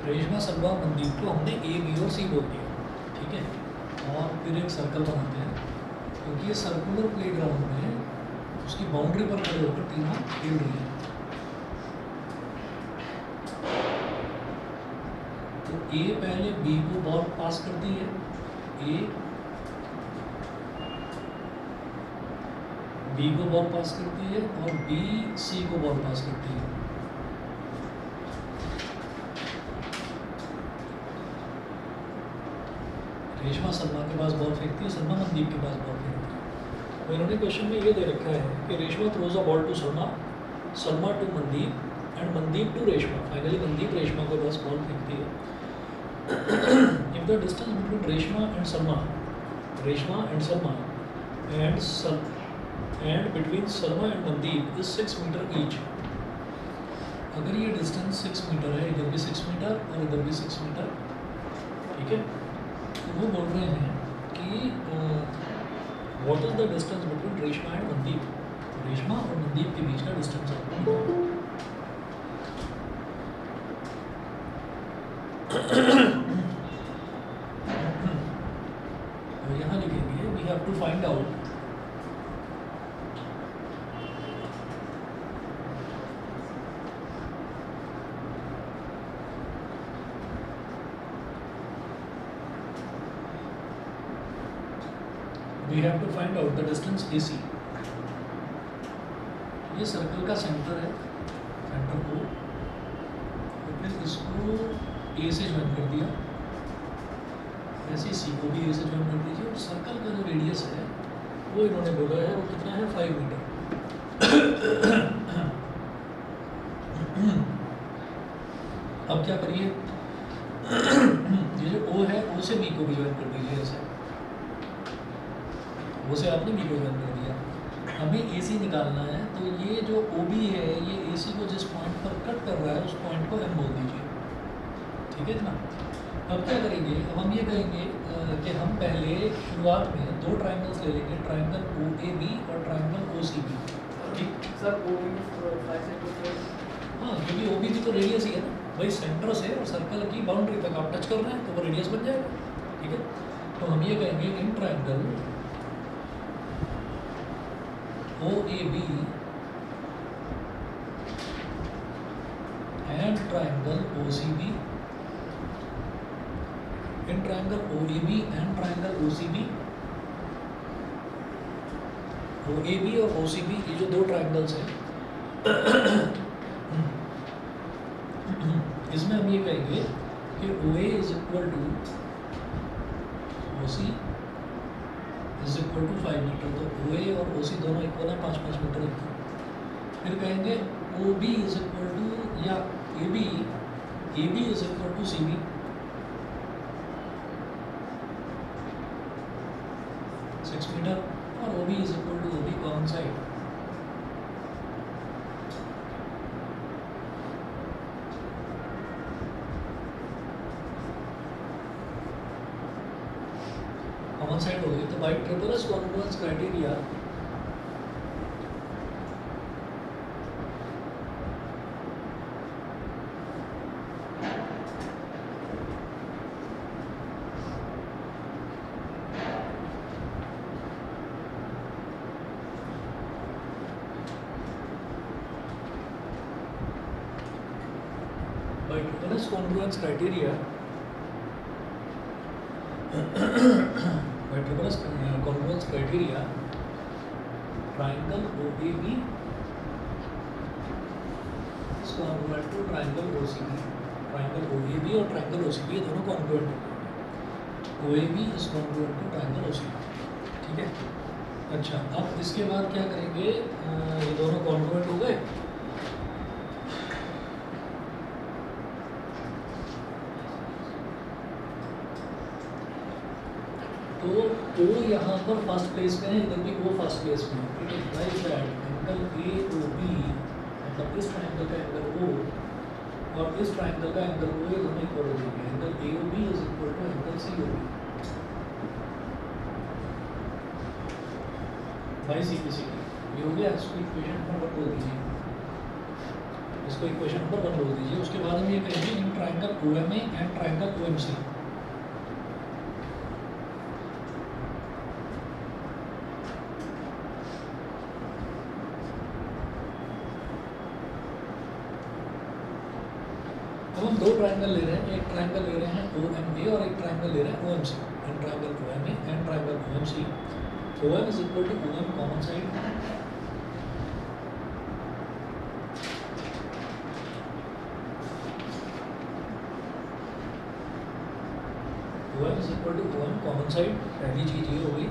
रेशमा सलवा मनदीप को हमने A B और सी बोल दिया, ठीक है। और फिर एक सर्कल बनाते हैं, क्योंकि ये सर्कुलर प्लेग्राउंड में उसकी बाउंड्री पर खड़े होकर टीम खेल रही है। तो ए पहले बी को बॉल पास करती है, ए बी को बॉल पास करती है और बी सी को बॉल पास करती है। रेशमा सलमा के पास बॉल फेंकती है, सलमा मनदीप के पास बॉल फेंकती है। तो इन्होंने क्वेश्चन में ये दे रखा है कि Reshma throws a ball to Salma, Salma to Mandeep and Mandeep to Reshma. Finally Mandeep Reshma के पास बॉल फेंकती है। If the distance between Reshma and Salma and between Salma and Mandeep is 6 metre each. अगर ये डिस्टेंस 6 मीटर है, इधर भी 6 मीटर और इधर भी 6 मीटर, ठीक है। तो वो बोल रहे हैं कि what is the distance between Reshma and Mandeep. Reshma और मनदीप के बीच का डिस्टेंस आपको निकालना तो यहाँ लिखेंगे we have to find out the distance AC। ये सर्कल का सेंटर है, सेंटर को, तो फिर इसको A से ज्वाइन कर दिया, ऐसे C को भी A से ज्वाइन कर दीजिए। और सर्कल का जो रेडियस है वो इन्होंने बोला है वो कितना है, 5 मीटर। अब क्या करिए, ये जो O है O से B को भी ज्वाइन कर दीजिए ऐसे। वो से आपने बी को ज्वाइन कर दिया। हमें AC निकालना है, तो ये जो OB है ये AC को जिस पॉइंट पर कट कर रहा है उस पॉइंट को M बोल दीजिए, ठीक है ना। अब क्या करेंगे, अब हम ये करेंगे कि हम पहले शुरुआत में 2 ट्राइंगल्स ले लेंगे, ट्राइंगल OAB और ट्राइंगल OCB, ठीक सर OB हाँ, क्योंकि OB भी तो रेडियस ही है ना भाई, सेंटर से और सर्कल की बाउंड्री तक आप टच कर रहे हैं तो वो रेडियस बन जाएगा, ठीक है। तो हम ये कहेंगे in triangle OAB and triangle OCB, in triangle OAB and triangle OCB, OAB और OCB ये जो 2 ट्राइंगल्स हैं इसमें हम ये कहेंगे कि OA is equal to OC is equal to 5 metre. तो OA और OC दोनों इक्वल है, 5-5 मीटर। फिर कहेंगे OB इज इक्वल टू या AB is equal to CB, 6 metre, और OB is equal to OB common side. Common side हो गई। तो by triple S congruence criteria congruence criteria by Triple congruence criteria, triangle OAB is congruent to triangle OCB, triangle OAB और triangle OCB ये दोनों congruent हैं। OAB is congruent to triangle OCB, ठीक है। अच्छा, अब इसके बाद क्या करेंगे, ये दोनों congruent हो गए। तो O यहाँ पर फर्स्ट प्लेस में है, इधर भी O फर्स्ट प्लेस में है। It implies that angle AOB, मतलब इस ट्राइंगल का एंगल O और इस ट्राइंगल का एंगल O ये दोनों इक्वल हो जाएंगे। Angle AOB is equal to angle COB by CPCD। ये हो गया, इसको इक्वेशन नंबर 2 दीजिए। इसको इक्वेशन नंबर 1 बोल दीजिए। उसके बाद हम ये कहेंगे इन triangle OMA and triangle OMC। अब हम दो ट्राइंगल ले रहे हैं, एक ट्राइंगल ले रहे हैं OMA और एक ट्राइंगल ले रहे हैं OMC। In triangle OMA and triangle OMC, OM is equal to OM common side, OM is equal to OM common side, पहली चीज ये हो गई।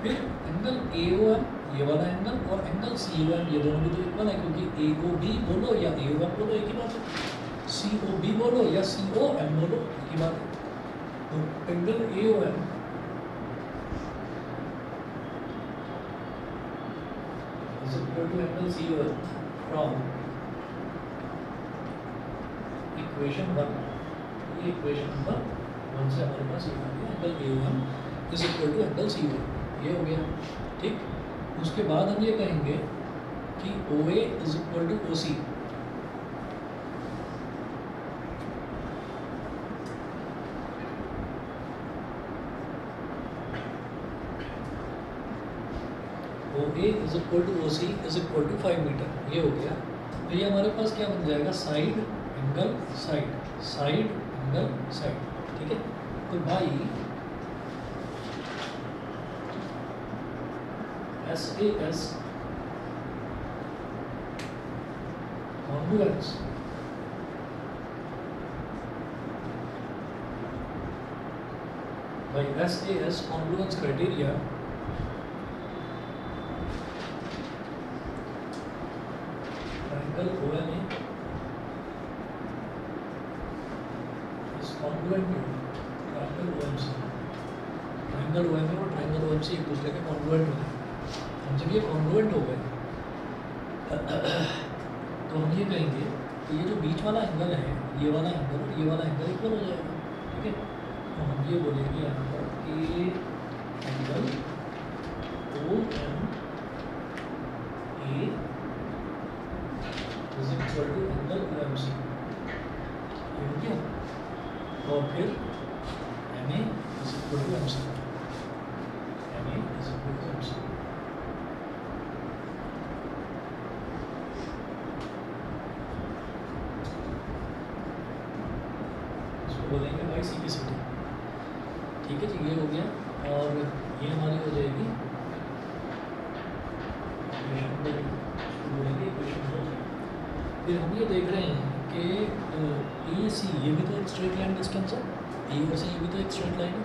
फिर एंगल AOM ये वाला एंगल और एंगल COM ये दोनों भी तो इक्वल है, क्योंकि AOB बोलो या AOM बोलो एक ही बात है, COB बोलो या COM बोलो एक ही बात है। तो angle AOM is equal to angle COM from equation 1। ये इक्वेशन नंबर 1 से हमारे पास ये आ गया, angle AOM is equal to angle COM, ये हो गया ठीक। उसके बाद हम ये कहेंगे कि OA is equal to OC। OA is equal to OC is equal to 5 metre, ये हो गया। तो ये हमारे पास क्या बन जाएगा, side angle side, side angle side, ठीक है। तो भाई SAS congruence by SAS congruence criteria triangle OMA is congruent to triangle OMC। triangle OMA और triangle OMC एक दूसरे के congruent होते हैं। जब ये कॉन्ग्रुएंट हो गए तो हम ये कहेंगे कि ये जो बीच वाला एंगल है, ये वाला एंगल और ये वाला एंगल इक्वल हो जाएगा, ठीक है। तो हम ये बोलेंगे यहाँ पर कि angle OMA is equal to angle OMC, ठीक है। और फिर MA is equal to MC, MA is equal to MC। बोलेंगे भाई CPCT, ठीक है जी, ये हो गया। और ये हमारी हो जाएगी बोलेंगे इक्वेशन 2। फिर हम ये देख रहे हैं कि AC ये भी तो एक स्ट्रेट लाइन डिस्टेंस है, A और C ये भी तो एक स्ट्रेट लाइन है।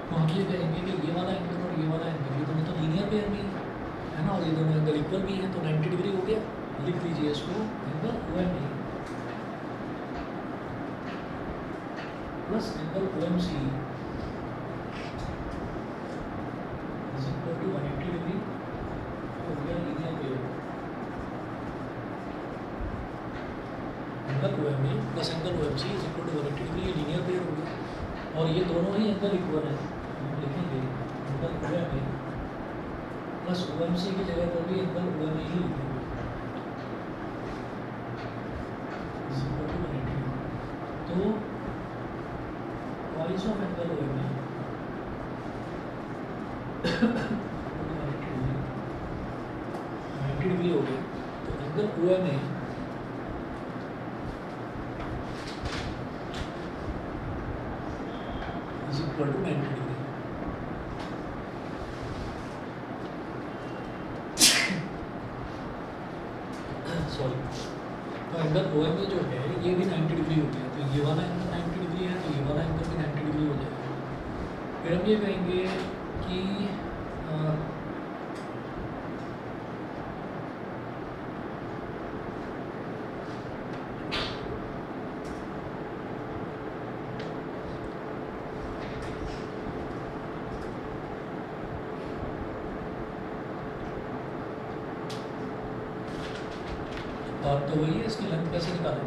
तो हम ये कहेंगे कि ये वाला एंगल और ये वाला एंगल ये दोनों तो लीनियर पेयर भी है ना, और ये दोनों एंगल इक्वल भी हैं, तो 90 डिग्री हो गया। लिख लीजिए इसको, angle OMA plus angle OMC is equal to 180 degree हो गया linear pair. Angle OMA plus angle OMC is equal to 180 degree, ये लीनियर पेयर हो गया और ये दोनों ही एंगल इक्वल है। हम लिखेंगे एंगल OMA प्लस OMC की जगह पर भी एंगल OMA ही लिखेंगे इज इक्वल टू 180 डिग्री। तो twice of angle OMA 90 degree हो गया। तो angle OMA is equal to 90 degree. Sorry, तो एंगल OMA जो है ये भी 90 डिग्री हो गया। तो ये वाला एंगल 90 डिग्री है, तो ये वाला एंगल भी 90 डिग्री हो जाएगा। फिर हम ये कहेंगे कि बात तो वही है, इसकी लेंथ कैसे निकालें।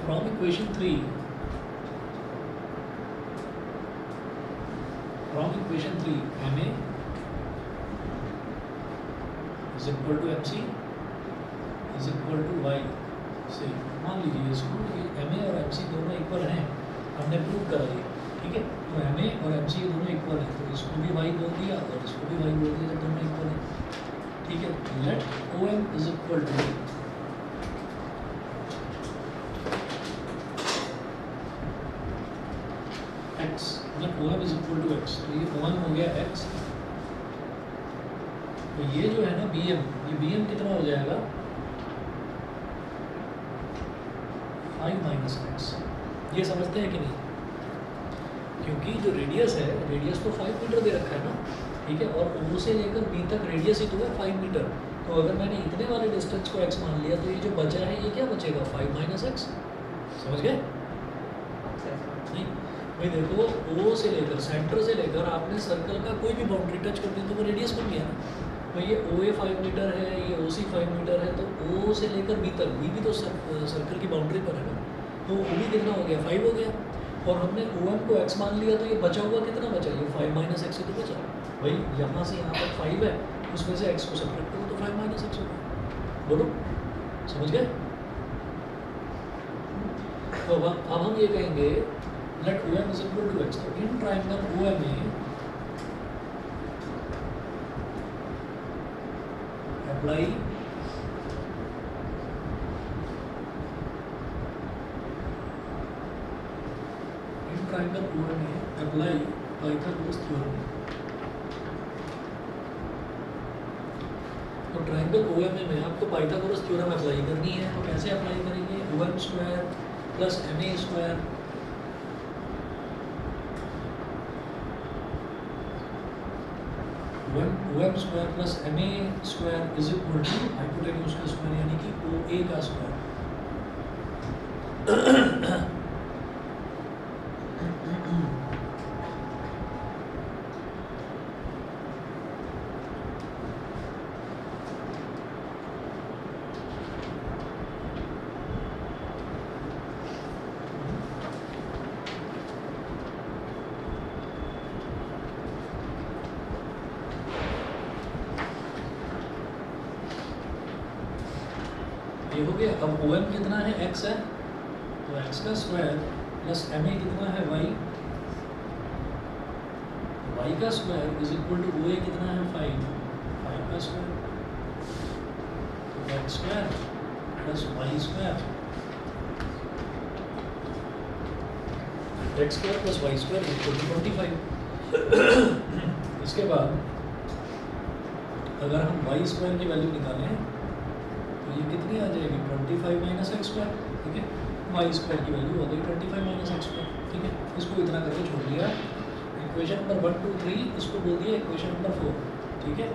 From equation 3 MA is equal to MC is equal to Y से मान लीजिए इसको ये MA और MC दोनों इक्वल हैं, हमने प्रूव करा ये, ठीक है। तो MA और MC ये दोनों इक्वल हैं, तो इसको भी Y बोल दिया और इसको भी Y बोल दिया, जब दोनों इक्वल हैं, ठीक है। Let OM is equal to X, मतलब OM is equal to X, तो ये OM हो गया X, तो ये जो है ना BM, ये BM कितना हो जाएगा 5 माइनस एक्स। ये समझते हैं कि नहीं? क्योंकि जो रेडियस है, रेडियस तो 5 मीटर दे रखा है ना, ठीक है, और O से लेकर B तक रेडियस ही तो है 5 मीटर। तो अगर मैंने इतने वाले डिस्टेंस को x मान लिया, तो ये जो बचा है ये क्या बचेगा 5 माइनस एक्स। समझ गए? नहीं भाई देखो, O से लेकर, सेंटर से लेकर आपने सर्कल का कोई भी बाउंड्री टच कर दी तो वो रेडियस बन गया ना। तो ये OA 5 मीटर है, ये OC 5 मीटर है, तो O से लेकर B तक, B भी तो सर्कल की बाउंड्री पर है ना, तो OB कितना हो गया 5 हो गया, और हमने OM को x मान लिया, तो ये बचा हुआ कितना बचा, ये 5 माइनस एक्स ही तो बचा। भाई यहाँ से यहाँ तक 5 है, उसमें से x को सब्ट्रैक्ट करो तो 5 माइनस एक्स होगा। बोलो, समझ गए? तो अब हम ये कहेंगे let OM is equal to x, तो इन ट्रायंगल OM में अप्लाई ट्रायंगल OM में अप्लाई पाइथागोरस थ्योरम। तो ट्रायंगल OM में आपको पाइथागोरस थ्योरम अप्लाई करनी है, तो कैसे अप्लाई करेंगे? OM square plus MA square OM square plus MA square is equal to hypotenuse का स्क्वायर यानी कि OA का स्क्वायर। ये हो गया। अब OM कितना है, x है, तो x का स्क्वायर प्लस MA कितना है, y का square is equal to OA कितना है 5 का स्क्वायर, तो x square plus y square, x square plus y square equal to 25। इसके बाद अगर हम y स्क्वायर की वैल्यू निकालें तो ये कितनी आ जाएगी 25 माइनस एक्स स्क्वायर, ठीक है। वाई स्क्वायर की वैल्यू हो गई 25 माइनस एक्स स्क्वायर, ठीक है। इसको इतना करके छोड़ दिया। इक्वेशन नंबर 1 2 3 इसको बोल दिया इक्वेशन नंबर 4, ठीक है।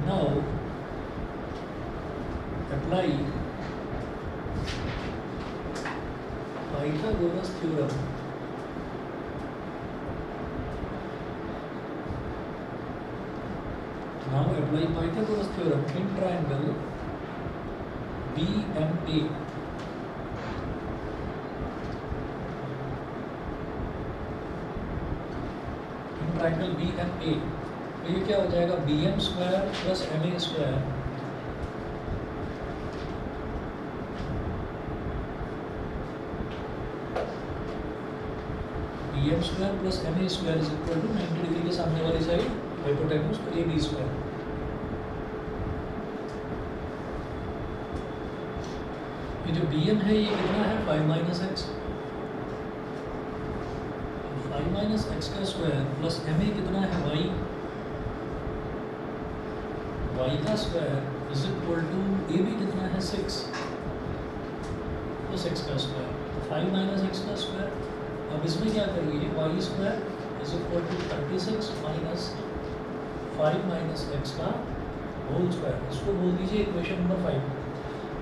Now apply Pythagoras theorem. Now apply Pythagoras theorem in triangle BMA। Triangle BMA, तो ये क्या हो जाएगा BM square plus MA square BM square plus MA square is equal to 90 degree के सामने वाली साइड हाइपोटेन्यूज, तो AB स्क्वायर। ये जो BM है ये कितना है 5 माइनस एक्स, 5 माइनस एक्स का स्क्वायर प्लस MA कितना है y का square is equal to AB कितना है 6 प्लस एक्स का स्क्वायर, तो 5 माइनस एक्स का स्क्वायर। अब इसमें क्या करिए y square is equal to 36 minus 5 minus x का होल स्क्वायर, इसको बोल दीजिए इक्वेशन नंबर 5।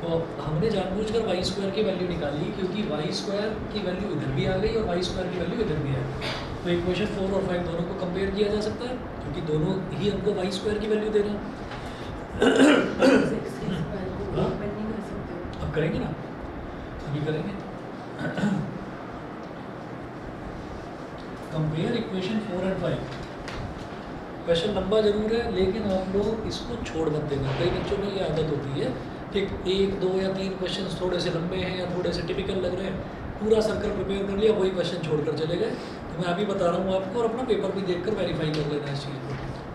तो हमने जानबूझकर वाई स्क्वायर की वैल्यू निकाली क्योंकि वाई स्क्वायर की वैल्यू इधर भी आ गई और वाई स्क्वायर की वैल्यू इधर भी आ गई। तो इक्वेशन 4 और 5 दोनों को कंपेयर किया जा सकता है क्योंकि दोनों ही हमको वाई स्क्वायर की वैल्यू दे रहे हैं। अब करेंगे ना, अभी करेंगे। Equation 4 and 5। क्वेश्चन लंबा जरूर है लेकिन आप लोग इसको छोड़ मत देना। कई बच्चों में ये आदत होती है कि 1, 2 या 3 क्वेश्चन थोड़े से लंबे हैं या थोड़े से टिपिकल लग रहे हैं, पूरा सर्कल प्रिपेयर कर लिया, वही क्वेश्चन छोड़कर चले गए। तो मैं अभी बता रहा हूँ आपको, और अपना पेपर भी देखकर वेरीफाई कर लेना इस चीज़ को,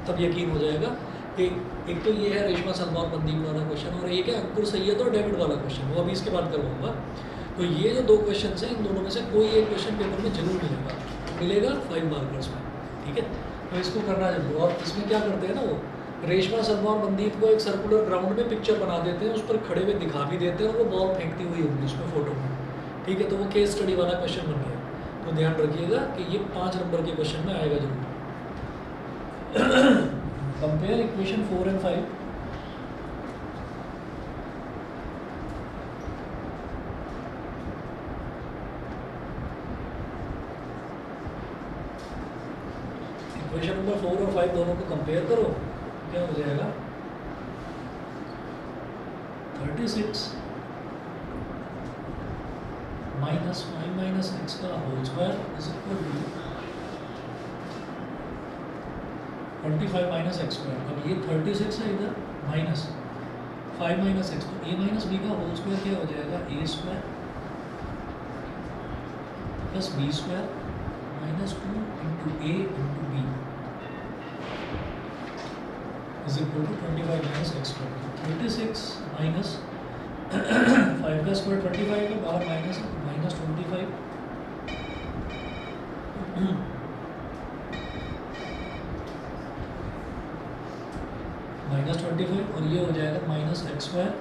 तब यकीन हो जाएगा कि एक तो ये है रेशमा सलमान मंदीप वाला क्वेश्चन, और एक है अंकुर सैयद और डेविड वाला क्वेश्चन, वो अभी इसके बाद करवाऊंगा। तो ये जो 2 क्वेश्चन हैं, इन दोनों में से कोई एक क्वेश्चन पेपर में जरूर मिलेगा 5 मार्कर्स में, ठीक है। तो इसको करना जरूर। और इसमें क्या करते हैं ना, वो रेशमा सलमान मंदीप को एक सर्कुलर ग्राउंड में पिक्चर बना देते हैं, उस पर खड़े हुए दिखा भी देते हैं, और वो बॉल फेंकती हुई होगी उसमें फोटो में, ठीक है। तो वो केस स्टडी वाला क्वेश्चन बन गया। तो ध्यान रखिएगा कि ये 5 नंबर के क्वेश्चन में आएगा जरूर। Compare equation 4 and 5। Equation number 4 और 5 दोनों को कंपेयर करो, क्या हो जाएगा 36 माइनस 5 माइनस एक्स का whole square is equal to 25 minus x square. अब ये 36 है, इधर माइनस 5 माइनस एक्स, तो ए माइनस बी का होल स्क्वायर क्या हो जाएगा, a square plus b square minus 2 into a into b is equal to 25 minus x square. 36 minus 5 का स्क्वायर 25 है, बाहर माइनस है, माइनस 25 माइनस 25, और ये हो जाएगा माइनस एक्स स्क्वायर,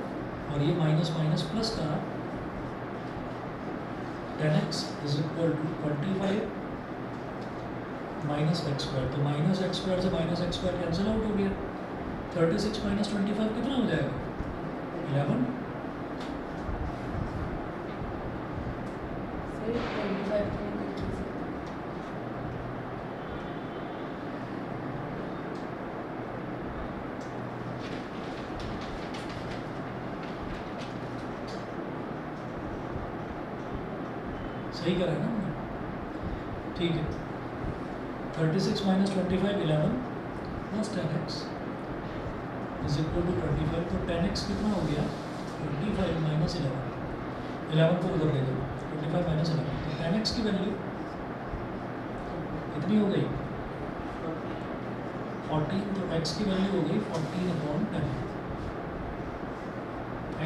और ये माइनस माइनस प्लस का 10x is equal to 25 minus x square. तो माइनस एक्स स्क्वायर से minus x square cancel out हो गया। 36 माइनस 25 कितना हो जाएगा, 11। सही करा है ना हमने, ठीक है। 36 minus 25 11 plus 10x is equal to 25। तो 10x कितना हो गया, 25 माइनस 11 को उधर ले लो, 25 माइनस 11, तो 10x की वैल्यू कितनी हो गई 14। तो x की वैल्यू हो गई 14/10।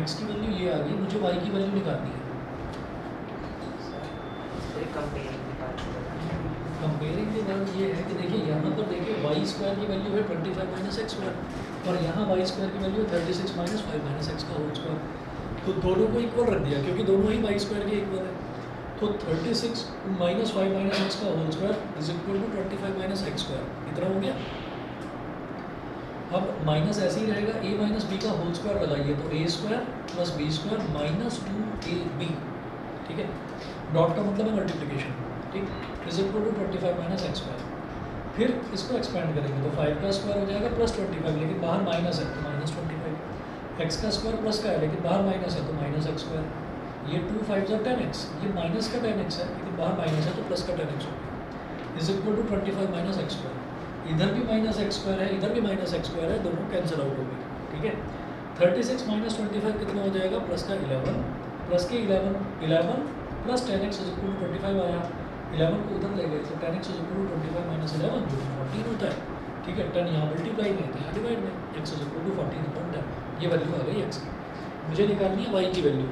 x की वैल्यू ये आ गई, मुझे y की वैल्यू निकालनी है। कंपेयरिंग के बाद ये है कि देखिए यहाँ पर देखिए वाई स्क्वायर की वैल्यू है 25 माइनस एक्स स्क्वायर, और यहाँ वाई स्क्वायर की वैल्यू है 36 माइनस 5 माइनस एक्स का होल स्क्वायर। तो दोनों को इक्वल रख दिया क्योंकि दोनों ही वाई स्क्वायर के इक्वल है। तो 36 माइनस 5 माइनस एक्स का whole square is equal to 25 minus x square. इतना हो गया। अब माइनस ऐसे ही रहेगा, a माइनस बी का होल स्क्वायर लगाइए, तो a square plus b square minus 2ab, ठीक है। डॉट का मतलब है मल्टीप्लिकेशन, ठीक, is equal to 25 minus x square. फिर इसको एक्सपेंड करेंगे तो 5 का स्क्वायर हो जाएगा प्लस 25, लेकिन बाहर माइनस है तो माइनस 25। एक्स का स्क्वायर प्लस का है लेकिन बाहर माइनस है तो माइनस एक्स स्क्वायर। ये 2 5 और 10x, ये माइनस का 10x है लेकिन बाहर माइनस है तो प्लस का 10x हो गया, is equal to 25 minus x square. इधर भी माइनस एक्स स्क्वायर है, इधर भी माइनस एक्स स्क्वायर है, दोनों कैंसिल आउट हो गए, ठीक है। 36 माइनस 25 कितना हो जाएगा, प्लस का 11 प्लस के 11 plus 10x is equal to 25 आया। 11 को उधर ले गए तो 10x is equal to 25 minus 11 जो 14 होता है, ठीक है। 10 यहाँ मल्टीप्लाई में तो यहाँ डिवाइड में, x इज इक्वल टू 14/10। ये वैल्यू आ गई x की। मुझे निकालनी है y की value.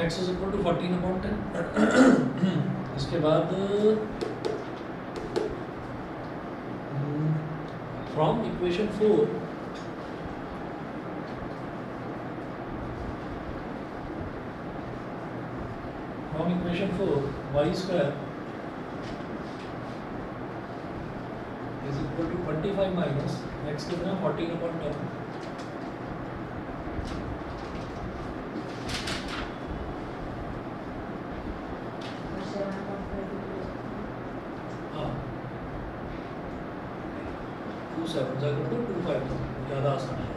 x is equal to 14/10। इसके बाद from equation 4 y square is equal to 25 minus x कितना 14/10 हाँ 2 7 जाकर तो 2 5 ज़्यादा आसान है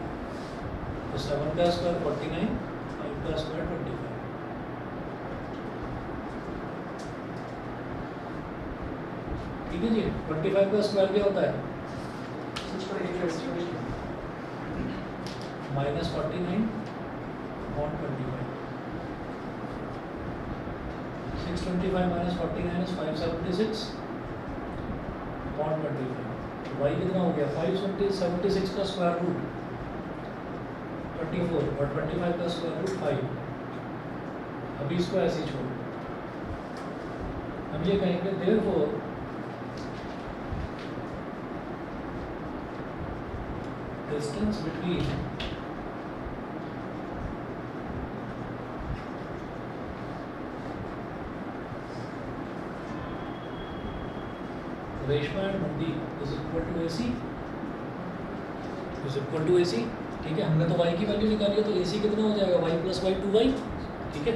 तो 7 का स्क्वायर 49 5 का स्क्वायर 25 ठीक है जी 25 का स्क्वायर क्या होता है minus 49 upon 25 625 minus 49 is 576 upon 25 तो y कितना हो गया 576 का स्क्वायर रूट 24 और 25 का स्क्वायर रूट 5 अभी इसको ऐसे ही छोड़ अब ये कहेंगे therefore distance between Reshma and Mandeep is equal to AC is equal to AC ठीक है हमने तो y की वैल्यू निकाली है तो AC कितना हो जाएगा y प्लस y 2y ठीक है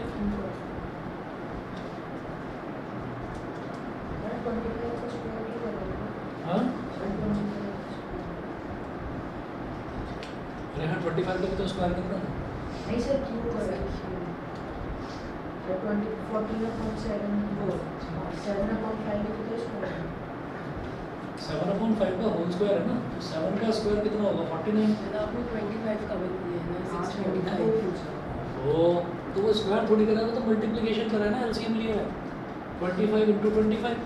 हाँ अरे हाँ 25 का भी तो स्क्वायर करना है नहीं सर क्यों कर रहे हैं 7/5 का होल स्क्वायर है ना तो 7 का स्क्वायर कितना होगा 49 आपने 25 कवर किया है ना 625 तो वो स्क्वायर थोड़ी करा तो मल्टीप्लिकेशन करा है ना एलसीएम लिया है 25 into 25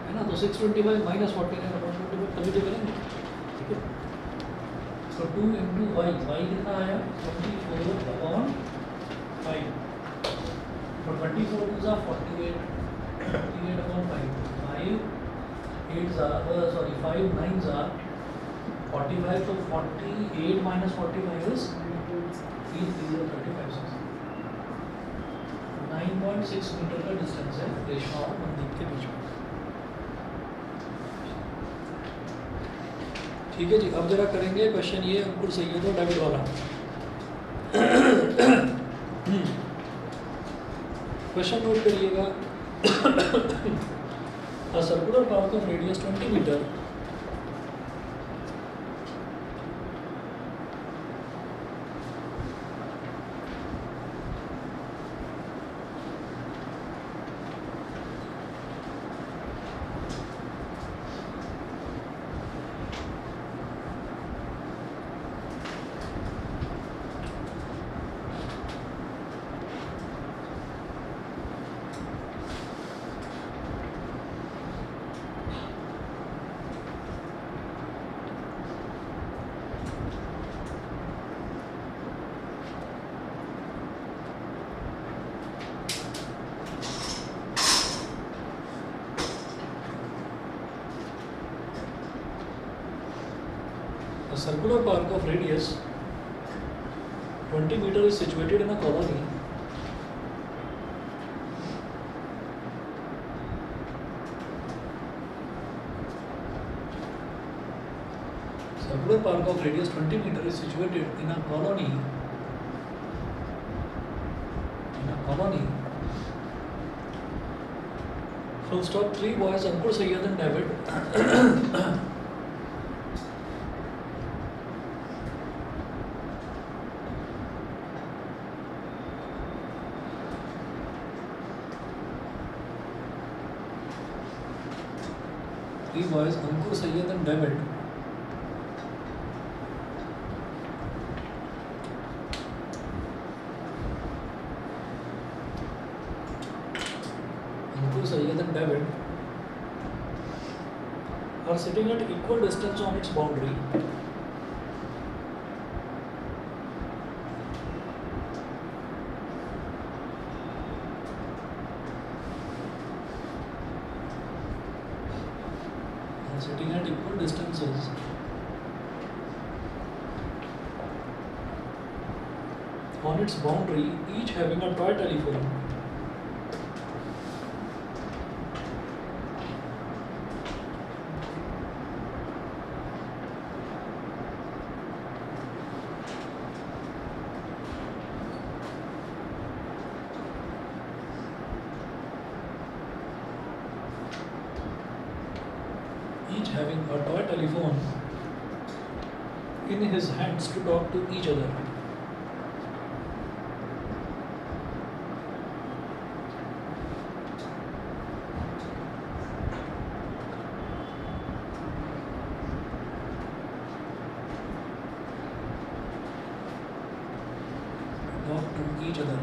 है ना तो 625 minus 49 upon 25 तभी तो करेंगे ठीक है तो 2 into y कितना आया 24/5 तो 24 to the 48 upon 5 8s are sorry 5 9s are 45 तो 48 minus 45 is 35 9.6 मीटर का डिस्टेंस है रेशमा और मनदीप के बीच में ठीक है जी अब जरा करेंगे क्वेश्चन ये अंकुर सैयद और डेविड वाला क्वेश्चन नोट करिएगा A circular path of radius 20 meter A circular park of radius 20 meter is situated in a colony circular park of radius 20 meter is situated in a colony full stop 3 boys Ankur Sayyed and David three boys Ankur Sayyed and David Sayyed and David are sitting at equal distance on its boundary. Are sitting at equal distances on its boundary, each having a toy telephone. telephone in his hands to talk to each other. Talk to each other.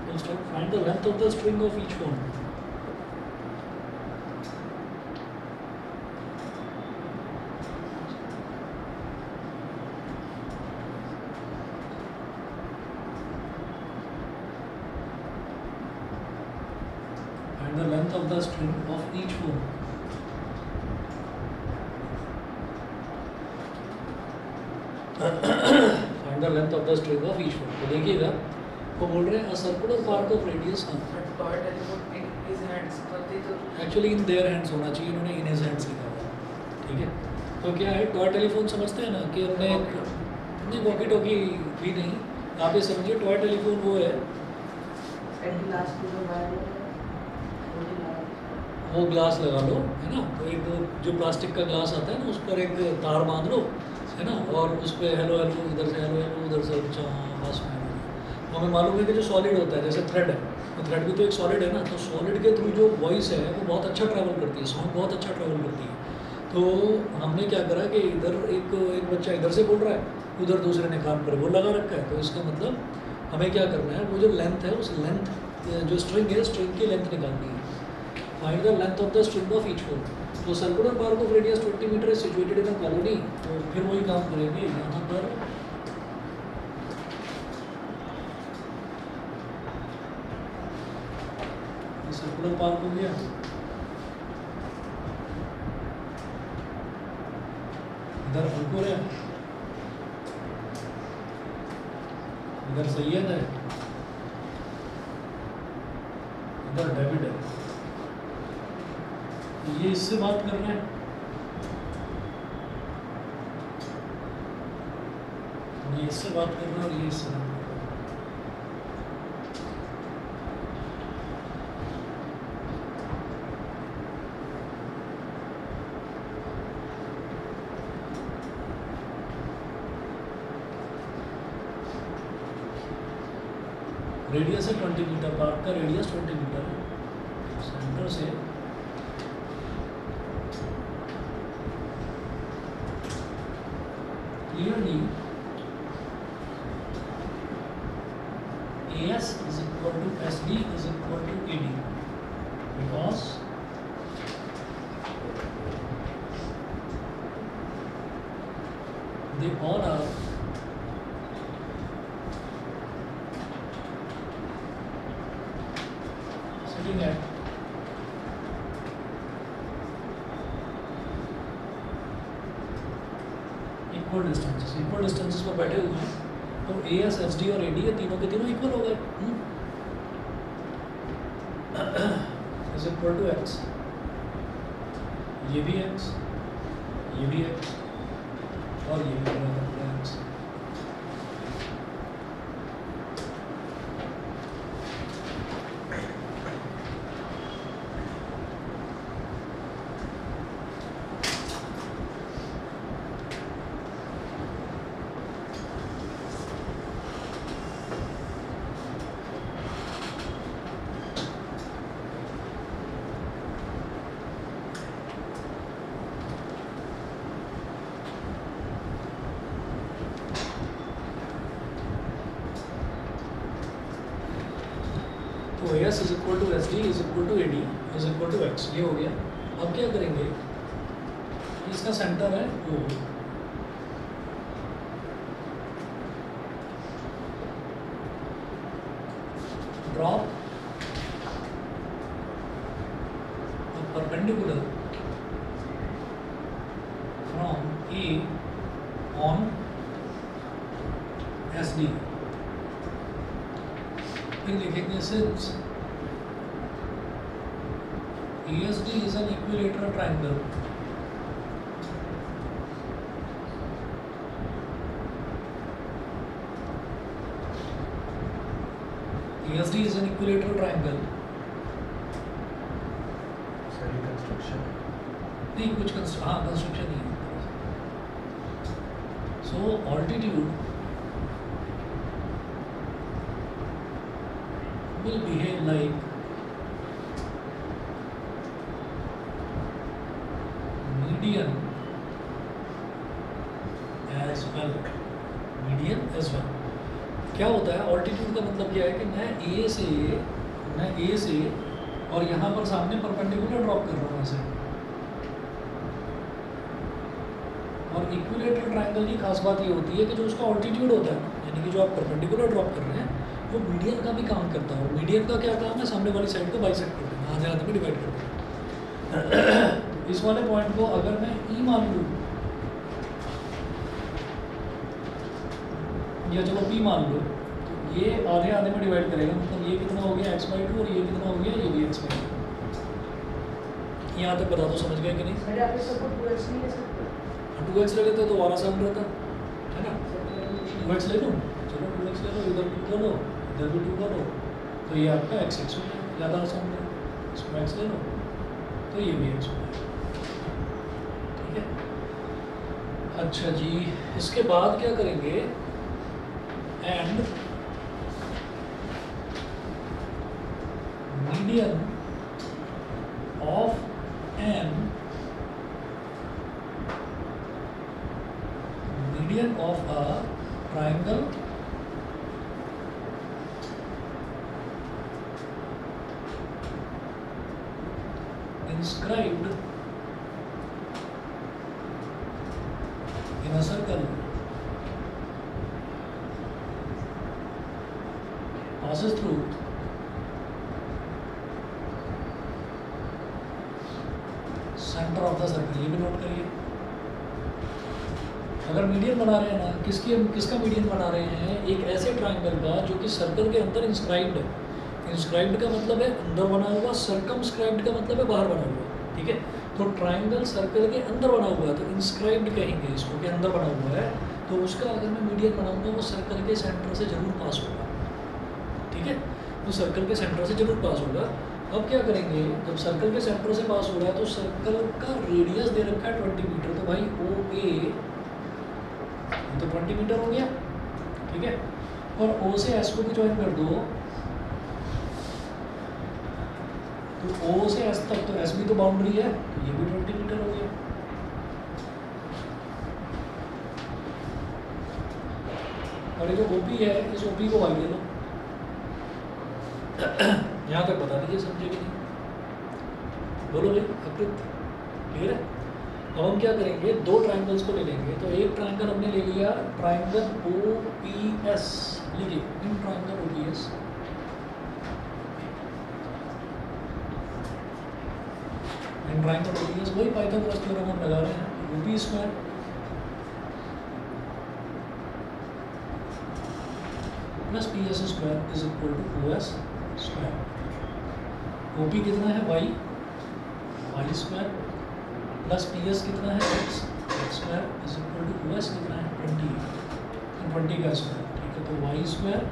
First, find the length of the string of each phone. Find the length of the string of each phone. Find the length of the string of each phone. तो देखिएगा वो बोल रहे हैं a circular part of radius But toy telephone in his hands, but they तो actually in their hands होना चाहिए, इन्होंने इन हिज हैंड्स लिखा हुआ है, ठीक है। तो क्या है, टॉय टेलीफोन समझते हैं ना कि हमने नहीं वॉकी टॉकी भी नहीं, आप ये समझिए टॉय टेलीफोन वो है, एंड लास्ट में जो वायर वो ग्लास लगा लो है ना, तो एक जो प्लास्टिक का ग्लास आता है ना उस पर एक तार बांध लो है ना, और उस पर हेलो हेलो इधर से हेलो हेलो उधर से पास में तो हमें मालूम है कि जो सॉलिड होता है जैसे थ्रेड है, तो थ्रेड भी तो एक सॉलिड है ना, तो सॉलिड के थ्रू जो वॉइस है वो बहुत अच्छा ट्रैवल करती है, साउंड बहुत अच्छा ट्रैवल करती है। तो हमने क्या करा कि इधर एक बच्चा इधर से बोल रहा है, उधर दूसरे ने कान पर वो लगा रखा है, तो इसका मतलब हमें क्या करना है, वो जो लेंथ है उस लेंथ जो स्ट्रिंग है, स्ट्रिंग की लेंथ निकालनी है। Find the length of the string of each phone. तो circular park of radius 20 metre is situated in a colony, तो फिर वही काम करेंगे यहाँ पर। सर्कुलर पार्क हो गया, इधर अंकुर है, इधर सैयद है, इधर डेविड है, ये इससे बात कर रहे हैं, ये इससे बात कर रहे हैं और ये इससे बात कर रहे हैं। रेडियस है 20 मीटर, पार्क का रेडियस 20 मीटर है, सेंटर से clearly AS is equal to SD is equal to AD because they all are sitting at equal distances पर बैठे हुए हैं, तो AS SD और AD ये तीनों के तीनों इक्वल हो गए, इज इक्वल टू x, ये भी x, ये भी x और ये भी बराबर है x। तो AS is equal to SD is equal to AD is equal to x, ये हो गया। अब क्या करेंगे, इसका सेंटर है O, drop perpendicular from A on SD, फिर लिखेंगे since ASD is an equilateral triangle, ASD is an equilateral triangle construction नहीं कुछ कंस्ट्रक्शन नहीं है। सो altitude will behave like median as well। median as well क्या होता है? ऑल्टीट्यूड का मतलब क्या है कि मैं ए से और यहाँ पर सामने परपेंडिकुलर ड्रॉप कर रहा हूँ ऐसे, और इक्विलेटरल ट्रायंगल की खास बात ये होती है कि जो उसका ऑल्टीट्यूड होता है, यानी कि जो आप परपेंडिकुलर ड्रॉप कर रहे हैं, वो मीडियन का भी काम करता है। मीडियन का क्या काम है? सामने वाली साइड को बाइसेक्ट कर देना, आधे आधे में डिवाइड कर देना। इस वाले पॉइंट को अगर मैं ई मान लूँ या चलो पी मान लो, तो ये आधे आधे में डिवाइड करेगा, मतलब ये कितना हो गया x/2 और ये कितना हो गया, ये भी x/2। यहाँ तक बता दो, समझ गए कि नहीं? सर आप इस सबको 2x नहीं ले सकते? 2x ले लेते तो और आसान रहता है ना। 2x ले लो, चलो 2x ले लो, इधर 2 कर लो, इधर भी 2 कर लो, तो ये आपका x हो गया, ज़्यादा आसान है। इसको x ले लो तो ये भी x हो गया, ठीक है। अच्छा जी, इसके बाद क्या करेंगे? And median of an median of a triangle inscribed in a circle passes through center of the circle। ये भी नोट करिए। अगर मीडियन बना रहे हैं ना, किसका मीडियन बना रहे हैं? एक ऐसे ट्राइंगल का जो कि सर्कल के अंदर इंस्क्राइब्ड है। इंस्क्राइब्ड का मतलब है अंदर बना हुआ, सर्कमस्क्राइब्ड का मतलब है बाहर बना हुआ, ठीक है। तो ट्राइंगल सर्कल के अंदर बना हुआ है तो इंस्क्राइब्ड कहेंगे इसको, कि अंदर बना हुआ है। तो उसका अगर मैं मीडियन बनाऊंगा वो सर्कल के सेंटर से जरूर पास होगा, ठीक है। तो सर्कल के सेंटर से जरूर पास होगा। अब क्या करेंगे? जब सर्कल के सेंटर से पास हो रहा है तो सर्कल का रेडियस दे रखा है 20 मीटर, तो भाई OA तो 20 मीटर हो गया, ठीक है। और O से S को भी ज्वाइन कर दो, तो O से S तक, तो S भी तो बाउंड्री है, तो ये भी 20 मीटर हो गया। और ये जो OP है, इस OP को y ले लो। यहाँ तक बता दीजिए, समझे कि नहीं? बोलो भाई, अकृत क्लियर है? अब हम क्या करेंगे? दो ट्राइंगल्स को ले लेंगे। तो एक ट्राइंगल हमने ले लिया, ट्राइंगल OPS, लिखिए in triangle OPS। In triangle OPS वही पाइथागोरस थ्योरम हम लगा रहे हैं। OP square plus PS square is equal to OS square. OP कितना है? y स्क्वायर प्लस PS कितना है? x square is equal to OS कितना है? 20, तो 20 का स्क्वायर, ठीक है। तो y square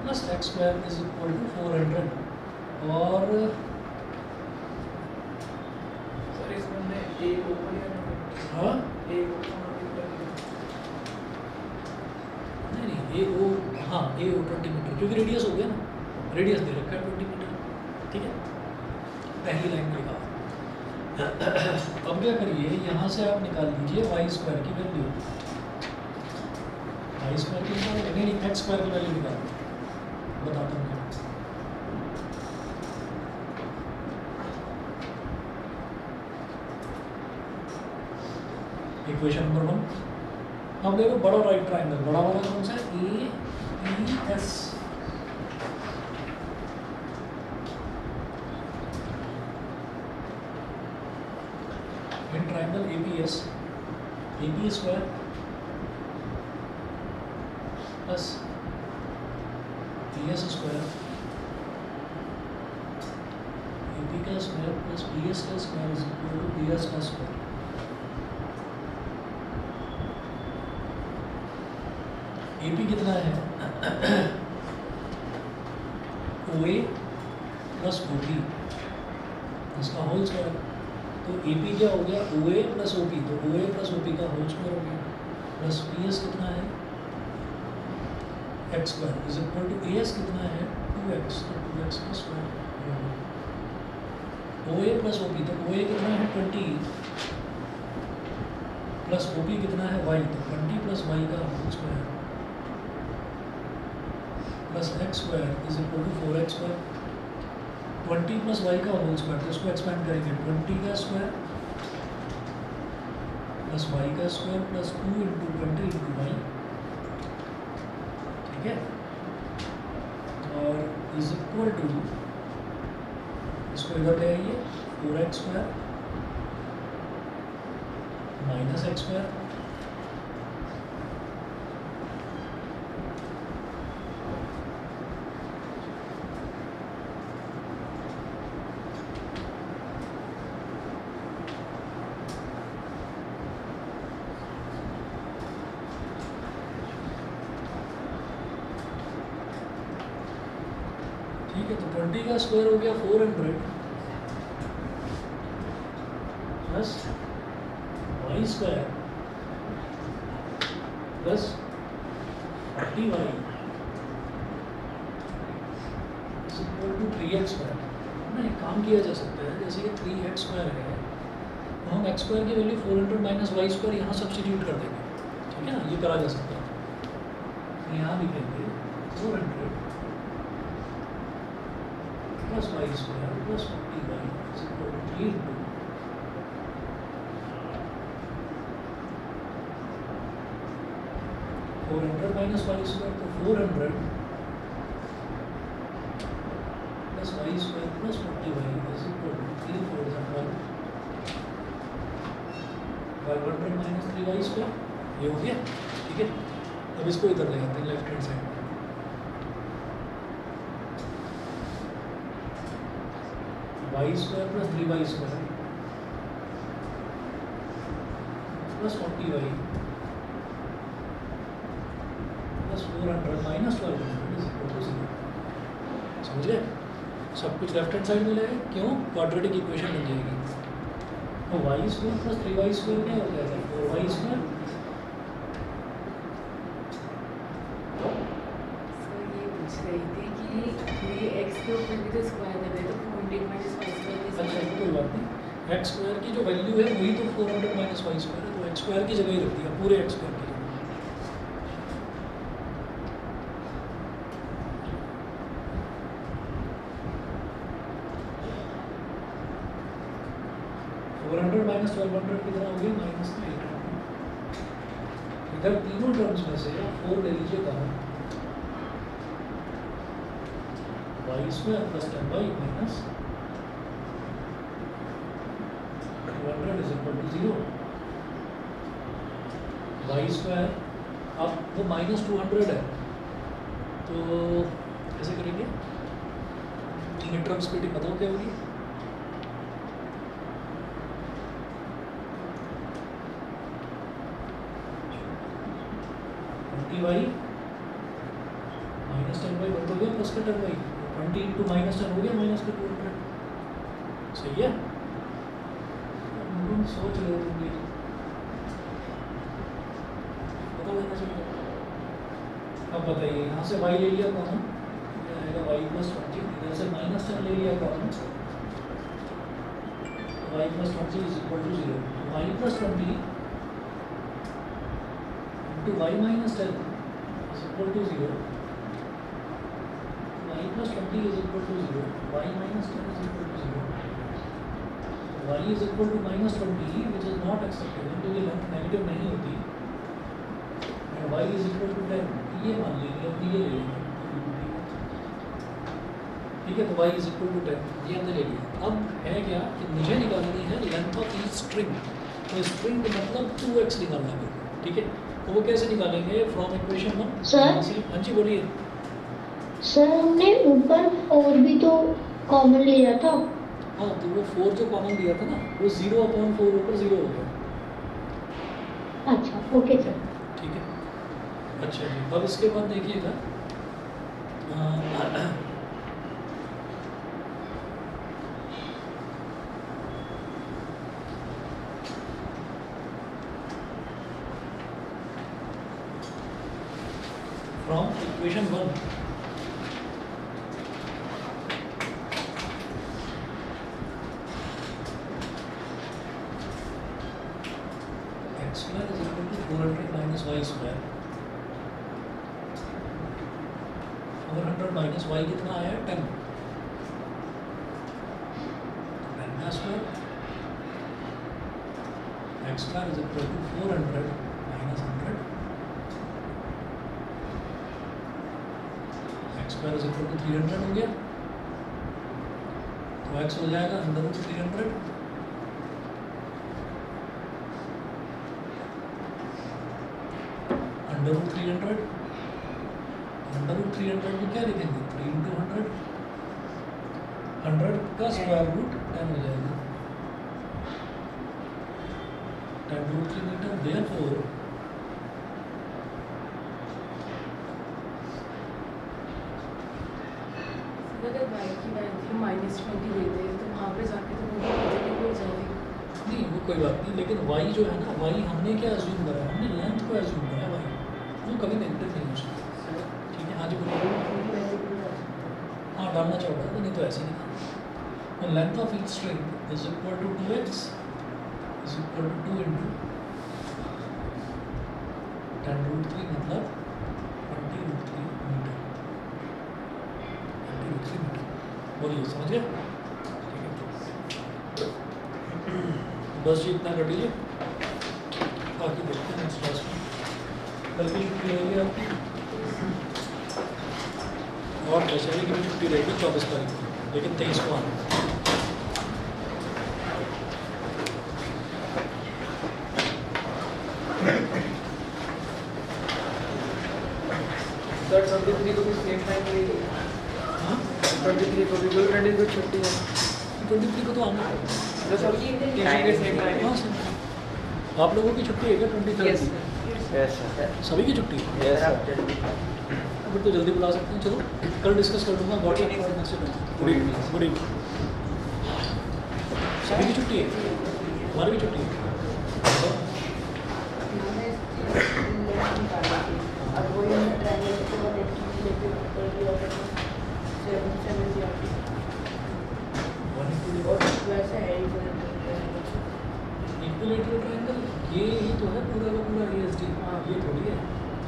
plus x square is equal to 400। और सर इसमें हमने a को ऊपर लिया ना, हाँ a को ऊपर लिया। नहीं AO, हाँ AO 20 मीटर, क्योंकि रेडियस हो गया ना, रेडियस दे रखा है 20 मीटर, ठीक है। पहली लाइन लिखा। अब क्या करिए? यहाँ से आप निकाल लीजिए y स्क्वायर की वैल्यू, y स्क्वायर की निकाल, नहीं x स्क्वायर की वैल्यू निकाल, बताता हूँ। Equation number 1। अब देखो बड़ा राइट ट्राइंगल, बड़ा वाला कौन सा है? APS। In triangle APS, AP square plus PS square, AP का स्क्वायर प्लस PS का square is equal to PS का स्क्वायर। AP कितना है? OA प्लस OB इसका होल स्क्वायर। तो ए पी क्या हो गया, ओ ए प्लस ओ पी, तो O A plus O P का होल स्क्वायर हो गया, प्लस पी एस कितना है x square is equal to A S कितना है 2x, तो 2x का square. O A plus O P, तो ओ ए कितना है 20 प्लस ओ पी कितना है y, तो 20 प्लस y का whole square plus x square is equal to 4x square. 20 plus y का होल स्क्वायर, तो इसको एक्सपेंड करेंगे 20 का स्क्वायर प्लस y का square plus 2 into 20 into y, ठीक है, और इज इक्वल टू इसको इधर ले आइए 4x square minus x square ठीक है। तो 20 का स्क्वायर हो गया 400 plus y square plus 40y equal to 3x square ना। एक काम किया जा सकता है, जैसे कि 3x स्क्वायर है तो हम x स्क्वायर की वैल्यू 400 माइनस वाई स्क्वायर यहाँ सब्सटीट्यूट कर देंगे, ठीक है ना, ये करा जा सकता है। यहाँ लिखेंगे 400 plus y square plus 40y is equal to 3 into 400 minus y square, तो 400 plus y square plus 40y is equal to 3 4 500 minus 3y square, ये हो गया, ठीक है। अब इसको इधर ले आते हैं left hand side, y square plus 3y square plus 40y plus 400 minus 1200 is equal to 0। समझ गए? सब कुछ लेफ्ट हैंड साइड में ले, क्यों, क्वाड्रेटिक इक्वेशन बन जाएगी। तो Y square plus 3y square क्या हो जाएगा 4y स्क्वायर। सर ये पूछ रही थी कि ये x के ऊपर भी तो स्क्वायर कर रहे तो 400 माइनस y स्क्वायर अच्छा कोई बात नहीं, एक्स स्क्वायर की जो वैल्यू है वही तो 400 माइनस वाई स्क्वायर है, तो एक्स स्क्वायर की जगह ही रख दिया, पूरे एक्स स्क्वायर की जगह। माइनस 1200 कितना हो गया माइनस 800। इधर तीनों टर्म्स में से 4 ले लीजिए common, y square plus 10y minus 200 is equal to 0। Y square अब वो माइनस 200 है, तो कैसे करेंगे, तीन टर्म स्प्लिटिंग बताओ क्या होगी। वाई माइनस 10y बन हो गया प्लस का 10y, 20 इंटू माइनस 10 हो गया माइनस का 200। सही है, सोच रहे होंगे, पता लेना चाहिए। अब बताइए, यहाँ से y ले लिया कॉमन, ये आएगा y प्लस 20, इधर से माइनस 10 ले लिया common, y plus 20 is equal to 0। y plus 20 into y minus 10 is equal to 0, y plus 20 is equal to 0, y minus 10 is equal to 0, y is equal to minus 20 which is not acceptable क्योंकि length negative नहीं होती, and y is equal to 10, ये मान लेंगे, अब ये ले लेंगे, ठीक है। तो y is equal to 10 ये हमने ले लिया। अब है क्या कि मुझे निकालनी है लेंथ ऑफ ईच स्ट्रिंग, तो स्ट्रिंग का मतलब 2x निकालना है, ठीक है। तो वो कैसे निकालेंगे फ्रॉम इक्वेशन 1 सर? हाँ जी बोलिए। सर हमने ऊपर 4 भी तो कॉमन लिया था। हाँ तो वो 4 जो कॉमन दिया था ना वो 0/4 ऊपर 0 हो गया। अच्छा ओके सर। ठीक है, अच्छा जी। अब इसके बाद देखिएगा from equation 1. X square is equal to 400 minus y square. 400 minus y कितना आया 10. lambda square x square is equal to 400 minus 100. x square is equal to 300 हो गया. तो x हो जाएगा अंडर रूट 300. अंडर रूट 300 को क्या लिखेंगे 3 into 100. 100 का स्क्वायर रूट 10 हो जाएगा. 10 root 3 meter. Therefore अगर y की वैल्यू -20 देते हैं तो वहाँ पे जाके तो वो पॉजिटिव हो जाएगी. नहीं वो कोई बात नहीं, लेकिन y जो है ना y हमने क्या अज्यूम करा है, हमने लेंथ को अज्यूम करा है. y वो कभी नेगेटिव नहीं हो सकता. ठीक है आज बोलो. हाँ डालना चाहोगे तो, नहीं तो ऐसे ही नहीं. Length of each string is equal to 2x is equal to 2 into 10 root 3 मतलब 20 root 3 मीटर. 20 root 3 metre. बोलिए समझ गए. ठीक है बस जी इतना कर लीजिए. बाकी देखते हैं नेक्स्ट क्लास में. कल की छुट्टी रहेगी आपकी और दशहरे की भी छुट्टी रहेगी 24 तारीख को, लेकिन 23 को आना. सर 23 को भी सेम टाइम रहेगी. हाँ 23 को भी 20 को छुट्टी है. 23 को तो आना है. तो सर टीचिंग के सेम टाइम हाँ सर आप लोगों की छुट्टी है क्या 23 की? Yes sir. सभी की छुट्टी है. Yes sir. फिर तो जल्दी बुला सकते हैं. चलो कल डिस्कस कर लूँगा. Good evening. Good evening. सभी की छुट्टी है. हमारी भी छुट्टी है. अब वो ट्रायंगल को लेके और वैसे है इक्विलेटरल ट्रायंगल ये ही तो है पूरा का पूरा ESD. हाँ ये थोड़ी है.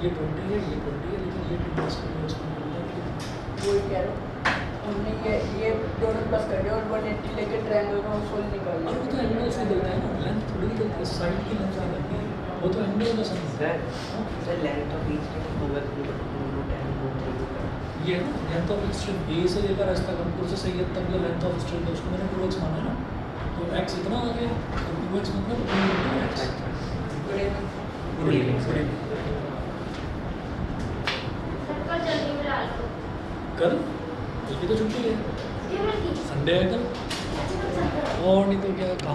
ये 20 है, ये 20 है, लेकिन ये 2 प्लस का प्लस का वो कह रहा हूँ हमने ये दोनों प्लस कर दिया और 180 लेके ट्रायंगल का सोल निकाल और वो तो एंगल से देता है ना. लेंथ थोड़ी ही देता है. साइड की लेंथ से देती है. वो तो एंगल का सम है. Sir length of each string होगा 2 root and root 3 ये है ना लेंथ ऑफ स्ट्रिंग ए से लेकर एस तक हमपुर से सैयद तक जो लेंथ ऑफ स्ट्रिंग है उसको मैंने 2x माना है ना. तो x इतना आ गया तो 2x मतलब 2x. कल की तो छुट्टी है. संडे है कल. और नहीं तो क्या